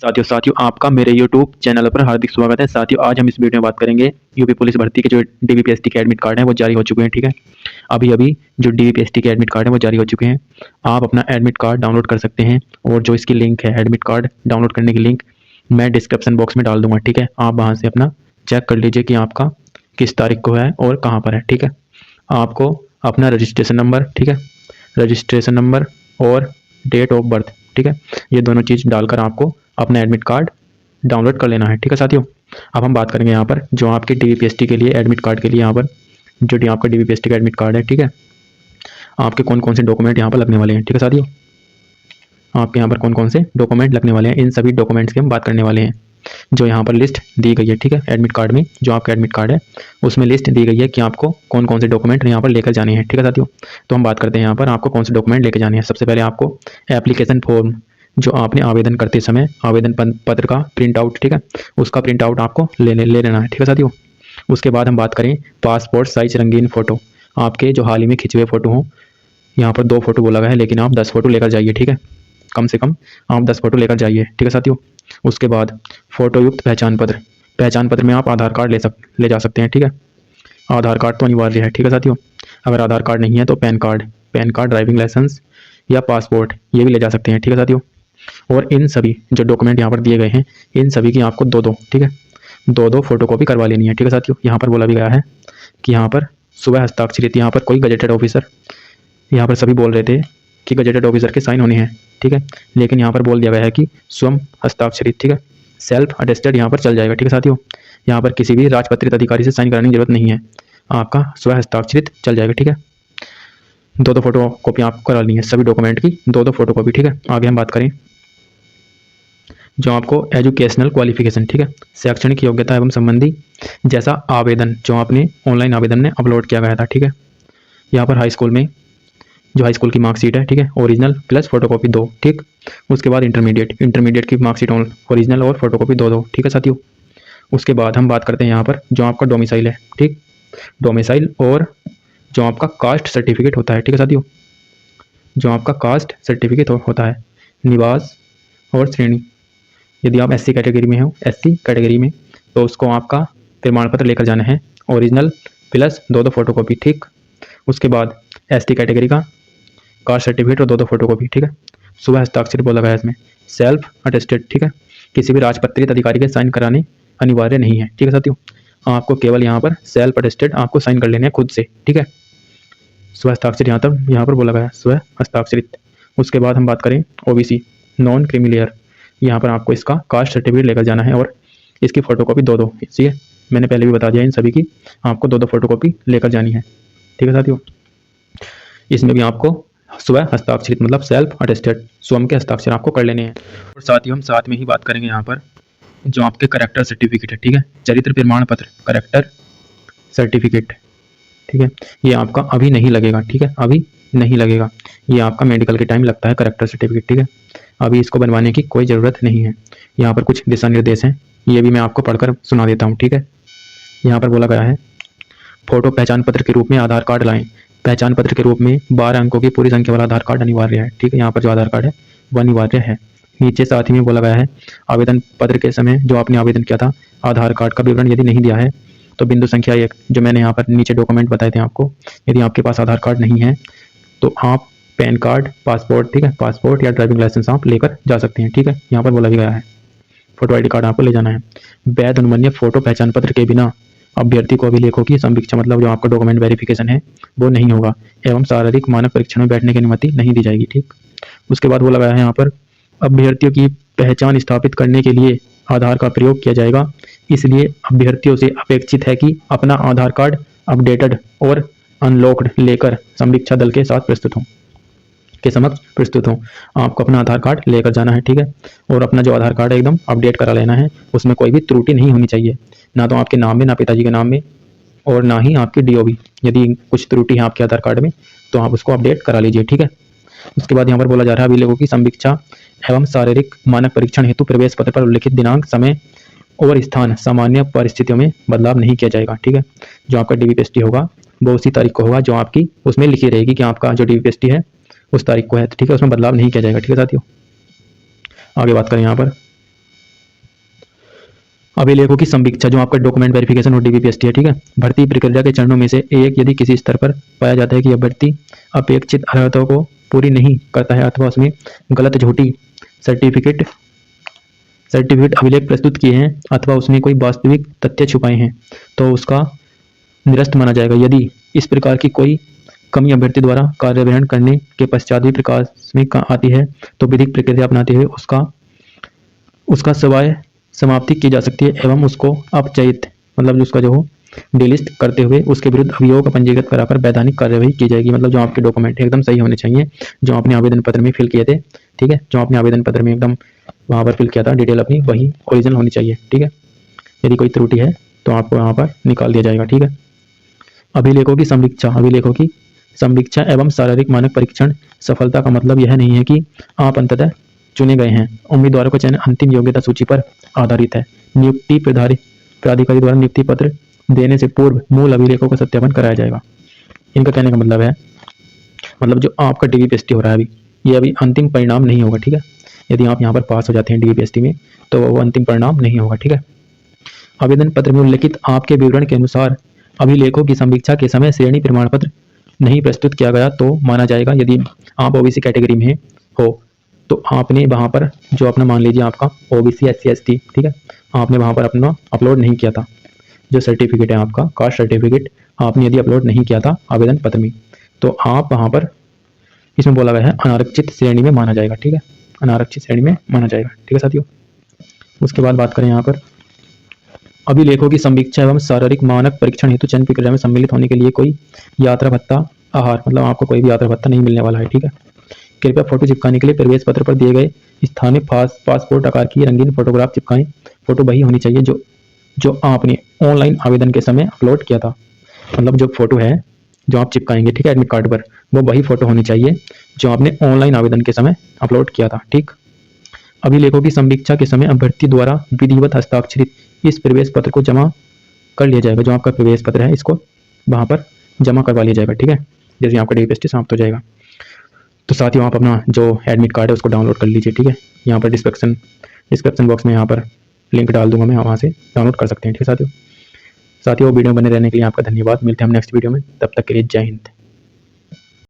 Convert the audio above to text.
साथियों आपका मेरे YouTube चैनल पर हार्दिक स्वागत है। साथियों आज हम इस वीडियो में बात करेंगे यूपी पुलिस भर्ती के जो डीवीपीएसटी के एडमिट कार्ड हैं वो जारी हो चुके हैं। ठीक है, अभी अभी जो डीवीपीएसटी के एडमिट कार्ड हैं वो जारी हो चुके हैं। आप अपना एडमिट कार्ड डाउनलोड कर सकते हैं और जो इसकी लिंक है एडमिट कार्ड डाउनलोड करने की लिंक मैं डिस्क्रिप्शन बॉक्स में डाल दूंगा। ठीक है, आप वहाँ से अपना चेक कर लीजिए कि आपका किस तारीख को है और कहाँ पर है। ठीक है, आपको अपना रजिस्ट्रेशन नंबर, ठीक है, रजिस्ट्रेशन नंबर और डेट ऑफ बर्थ, ठीक है, ये दोनों चीज़ डालकर आपको अपना एडमिट कार्ड डाउनलोड कर लेना है। ठीक है साथियों, अब हम बात करेंगे यहाँ पर जो आपके डीवीपीएसटी के लिए एडमिट कार्ड के लिए यहाँ पर जो आपका डीवीपीएसटी का एडमिट कार्ड है, ठीक है, आपके कौन कौन से डॉक्यूमेंट यहाँ पर लगने वाले हैं। ठीक है साथियों, आपके यहाँ पर कौन कौन से डॉक्यूमेंट लगने वाले हैं, इन सभी डॉक्यूमेंट्स की हम बात करने वाले हैं। जो यहाँ पर लिस्ट दी गई है, ठीक है, एडमिट कार्ड में जो आपका एडमिट कार्ड है उसमें लिस्ट दी गई है कि आपको कौन कौन से डॉक्यूमेंट यहाँ पर लेकर जाने हैं। ठीक है साथियों, तो हम बात करते हैं यहाँ पर आपको कौन से डॉक्यूमेंट लेकर जाने हैं। सबसे पहले आपको एप्लीकेशन फॉर्म जो आपने आवेदन करते समय आवेदन पत्र का प्रिंट आउट, ठीक है, उसका प्रिंट आउट आपको ले लेना है। ठीक है साथियों, उसके बाद हम बात करें पासपोर्ट साइज रंगीन फ़ोटो, आपके जो हाल ही में खिंचे हुए फ़ोटो हों, यहाँ पर 2 फोटो बोला गया है लेकिन आप 10 फोटो लेकर जाइए। ठीक है, कम से कम आप 10 फोटो लेकर जाइए। ठीक है साथियों, उसके बाद फोटो युक्त पहचान पत्र, पहचान पत्र में आप आधार कार्ड ले जा सकते हैं। ठीक है, आधार कार्ड तो अनिवार्य है। ठीक है साथियों, अगर आधार कार्ड नहीं है तो पैन कार्ड, ड्राइविंग लाइसेंस या पासपोर्ट ये भी ले जा सकते हैं। ठीक है साथियों, और इन सभी जो डॉक्यूमेंट यहाँ पर दिए गए हैं इन सभी की आपको दो, ठीक है, दो फोटोकॉपी करवा लेनी है। ठीक है साथियों, यहाँ पर बोला भी गया है कि यहाँ पर सुबह हस्ताक्षरित, यहाँ पर कोई गजेटेड ऑफिसर, यहाँ पर सभी बोल रहे थे कि गजेटेड ऑफिसर के साइन होने हैं, ठीक है, लेकिन यहाँ पर बोल दिया गया है कि स्वयं हस्ताक्षरित, ठीक है, सेल्फ अटेस्टेड यहाँ पर चल जाएगा। ठीक है साथियों, यहाँ पर किसी भी राजपत्रित अधिकारी से साइन कराने की जरूरत नहीं है, आपका स्व हस्ताक्षरित चल जाएगा। ठीक है, 2 फोटो कॉपी आपको करा ली है सभी डॉक्यूमेंट की, 2 फोटो कॉपी। ठीक है, आगे हम बात करें जो आपको एजुकेशनल क्वालिफिकेशन, ठीक है, शैक्षणिक योग्यता एवं संबंधी जैसा आवेदन जो आपने ऑनलाइन आवेदन में अपलोड किया गया था। ठीक है, यहाँ पर हाई स्कूल में जो हाई स्कूल की मार्कशीट है, ठीक है, ओरिजिनल प्लस फोटोकॉपी 2, ठीक, उसके बाद इंटरमीडिएट की मार्कशीट ओरिजिनल और फोटोकॉपी 2। ठीक है साथियों, उसके बाद हम बात करते हैं यहाँ पर जो आपका डोमिसाइल है, ठीक, डोमिसाइल और जो आपका कास्ट सर्टिफिकेट होता है। ठीक है साथियों, जो आपका कास्ट सर्टिफिकेट होता है, निवास और श्रेणी, यदि आप एससी कैटेगरी में हो, एससी कैटेगरी में, तो उसको आपका प्रमाण पत्र लेकर जाना है, ओरिजिनल प्लस 2 फोटोकॉपी। ठीक, उसके बाद एसटी कैटेगरी का कास्ट सर्टिफिकेट और 2 फोटोकॉपी। ठीक है, सुबह हस्ताक्षर बोला गया है इसमें, सेल्फ अटेस्टेड, ठीक है, किसी भी राजपत्रित अधिकारी के साइन कराने अनिवार्य नहीं है। ठीक है साथियों, आपको केवल यहाँ पर सेल्फ अटेस्टेड आपको साइन कर लेने हैं खुद से। ठीक है, स्व हस्ताक्षर यहाँ पर बोला गया है स्व हस्ताक्षरित। उसके बाद हम बात करें ओबीसी नॉन क्रीमिलियर, यहाँ पर आपको इसका कास्ट सर्टिफिकेट लेकर जाना है और इसकी फोटोकॉपी 2, ठीक है, मैंने पहले भी बता दिया इन सभी की आपको 2 फोटोकॉपी लेकर जानी है। ठीक है साथियों, इसमें भी आपको स्वयं हस्ताक्षरित मतलब सेल्फ अटेस्टेड स्वयं के हस्ताक्षर आपको कर लेने हैं। और साथियों हम साथ में ही बात करेंगे यहाँ पर जो आपके करेक्टर सर्टिफिकेट है, ठीक है, चरित्र प्रमाण पत्र करेक्टर सर्टिफिकेट, ठीक है, ये आपका अभी नहीं लगेगा। ठीक है, अभी नहीं लगेगा, ये आपका मेडिकल के टाइम लगता है करेक्टर सर्टिफिकेट। ठीक है, अभी इसको बनवाने की कोई ज़रूरत नहीं है। यहाँ पर कुछ दिशा निर्देश हैं, ये भी मैं आपको पढ़कर सुना देता हूँ। ठीक है, यहाँ पर बोला गया है फोटो पहचान पत्र के रूप में आधार कार्ड लाएं, पहचान पत्र के रूप में 12 अंकों की पूरी संख्या वाला आधार कार्ड अनिवार्य है। ठीक है, यहाँ पर जो आधार कार्ड है वह अनिवार्य है। नीचे साथ ही में बोला गया है आवेदन पत्र के समय जो आपने आवेदन किया था आधार कार्ड का विवरण यदि नहीं दिया है तो बिंदु संख्या 1 जो मैंने यहाँ पर नीचे डॉक्यूमेंट बताए थे आपको, यदि आपके पास आधार कार्ड नहीं है तो आप पैन कार्ड, पासपोर्ट, ठीक है, पासपोर्ट या ड्राइविंग लाइसेंस आप लेकर जा सकते हैं। ठीक है, यहाँ पर बोला भी गया है फोटो आईडी कार्ड आपको ले जाना है। वैध अनुमान्य फोटो पहचान पत्र के बिना अभ्यर्थी को अभिलेखों की संवीक्षा मतलब जो आपका डॉक्यूमेंट वेरिफिकेशन है वो नहीं होगा एवं शारीरिक मानक परीक्षण में बैठने की अनुमति नहीं दी जाएगी। ठीक, उसके बाद बोला गया है यहाँ पर अभ्यर्थियों की पहचान स्थापित करने के लिए आधार का प्रयोग किया जाएगा, इसलिए अभ्यर्थियों से अपेक्षित है कि अपना आधार कार्ड अपडेटेड और अनलॉक्ड लेकर संवीक्षा दल के साथ समक्ष प्रस्तुत हो। आपको अपना आधार कार्ड लेकर जाना है। ठीक है, और अपना जो आधार कार्ड है एकदम अपडेट करा लेना है, उसमें कोई भी त्रुटि नहीं होनी चाहिए, ना तो आपके नाम में, ना पिताजी के नाम में और ना ही आपकी डीओबी। यदि कुछ त्रुटि है आपके आधार कार्ड में तो आप उसको अपडेट करा लीजिए। ठीक है, उसके बाद यहाँ पर बोला जा रहा है अभिलेखों की संवीक्षा एवं शारीरिक मानक परीक्षण हेतु प्रवेश पत्र पर उल्लिखित दिनांक, समय और स्थान सामान्य परिस्थितियों में बदलाव नहीं किया जाएगा। ठीक है, जो आपका डीवीपीएसटी होगा वो उसी तारीख को होगा जो आपकी उसमें लिखी रहेगी कि आपका जो डीवीपीएसटी है उस तारीख को है। ठीक है, उसमें बदलाव नहीं किया जाएगा। ठीक है साथियों, आगे बात करें यहाँ पर अभिलेखों की संवीक्षा, जो आपका डॉक्यूमेंट वेरिफिकेशन और डीबीपीएसटी है, ठीक है। भर्ती प्रक्रिया के चरणों में से एक, यदि किसी स्तर पर पाया जाता है कि अभ्यर्थी अपेक्षित अर्हताओं को पूरी नहीं करता है अथवा उसमें गलत झूठी सर्टिफिकेट अभिलेख प्रस्तुत किए हैं अथवा उसने कोई वास्तविक तथ्य छुपाए हैं, तो उसका निरस्त माना जाएगा। यदि इस प्रकार की कोई कमी अभ्यर्थी द्वारा कार्यवहन करने के पश्चात भी प्रकाश में आती है, तो विधिक प्रक्रिया अपनाते हुए उसका सवाय समाप्ति की जा सकती है एवं उसको अपचयित मतलब जो उसका जो हो डिलिस्ट करते हुए उसके विरुद्ध अभियोग पंजीकृत कराकर वैधानिक कार्यवाही की जाएगी। मतलब जो आपके डॉक्यूमेंट एकदम सही होने चाहिए, जो आपने आवेदन पत्र में फिल किए थे, ठीक है। जो आपने आवेदन पत्र में एकदम वहाँ पर फिल किया था डिटेल अपनी, वही ओरिजिनल होनी चाहिए, ठीक है। यदि कोई त्रुटि है तो आपको वहाँ पर निकाल दिया जाएगा, ठीक है। अभिलेखों की संवीक्षा एवं शारीरिक मानक परीक्षण सफलता का मतलब यह नहीं है कि आप अंततः चुने गए हैं। उम्मीदवारों का चयन अंतिम योग्यता सूची पर आधारित है। नियुक्ति प्राधिकारी द्वारा नियुक्ति पत्र देने से पूर्व मूल अभिलेखों का सत्यापन कराया जाएगा। इनका कहने का मतलब है, मतलब जो आपका डीबीपीएसटी हो रहा है अभी, ये अभी अंतिम परिणाम नहीं होगा, ठीक है। यदि आप यहाँ पर पास हो जाते हैं डीबीपीएसटी में, तो वो अंतिम परिणाम नहीं होगा, ठीक है। आवेदन पत्र में उल्लिखित आपके विवरण के अनुसार अभिलेखों की संवीक्षा के समय श्रेणी प्रमाण पत्र नहीं प्रस्तुत किया गया तो माना जाएगा। यदि आप ओबीसी कैटेगरी में हो तो आपने वहाँ पर जो अपना मान लीजिए आपका ओबीसी SC ST, ठीक है, आपने वहाँ पर अपना अपलोड नहीं किया था, जो सर्टिफिकेट है आपका कास्ट सर्टिफिकेट आपने यदि अपलोड नहीं किया था आवेदन पत्र में, तो आप वहाँ पर इसमें बोला गया है अनारक्षित श्रेणी में माना जाएगा, ठीक है। अनारक्षित श्रेणी में माना जाएगा, ठीक है साथियों। उसके बाद बात करें यहाँ पर अभिलेखों की संवीक्षा एवं शारीरिक मानक परीक्षण हेतु चयन प्रक्रिया में सम्मिलित होने के लिए कोई यात्रा भत्ता आहार, मतलब आपको कोई भी यात्रा भत्ता नहीं मिलने वाला है, ठीक है। कृपया फोटो चिपकाने के लिए प्रवेश पत्र पर दिए गए स्थान में पासपोर्ट आकार की रंगीन फोटोग्राफ चिपकाएं। फोटो वही होनी चाहिए जो आपने ऑनलाइन आवेदन के समय अपलोड किया था। मतलब जो फोटो है जो आप चिपकाएंगे, ठीक है, एडमिट कार्ड पर, वो वही फोटो होनी चाहिए जो आपने ऑनलाइन आवेदन के समय अपलोड किया था, ठीक। अभिलेखों की संवीक्षा के समय अभ्यर्थी द्वारा विधिवत हस्ताक्षरित इस प्रवेश पत्र को जमा कर लिया जाएगा। जो आपका प्रवेश पत्र है इसको वहाँ पर जमा करवा लिया जाएगा, ठीक है, जैसे आपका डीबीपीएसटी समाप्त हो जाएगा। तो साथियों आप अपना जो एडमिट कार्ड है उसको डाउनलोड कर लीजिए, ठीक है। यहाँ पर डिस्क्रिप्शन बॉक्स में यहाँ पर लिंक डाल दूंगा मैं, वहाँ से डाउनलोड कर सकते हैं, ठीक है साथियों। वीडियो बने रहने के लिए आपका धन्यवाद। मिलते हैं हम नेक्स्ट वीडियो में, तब तक के लिए जय हिंद।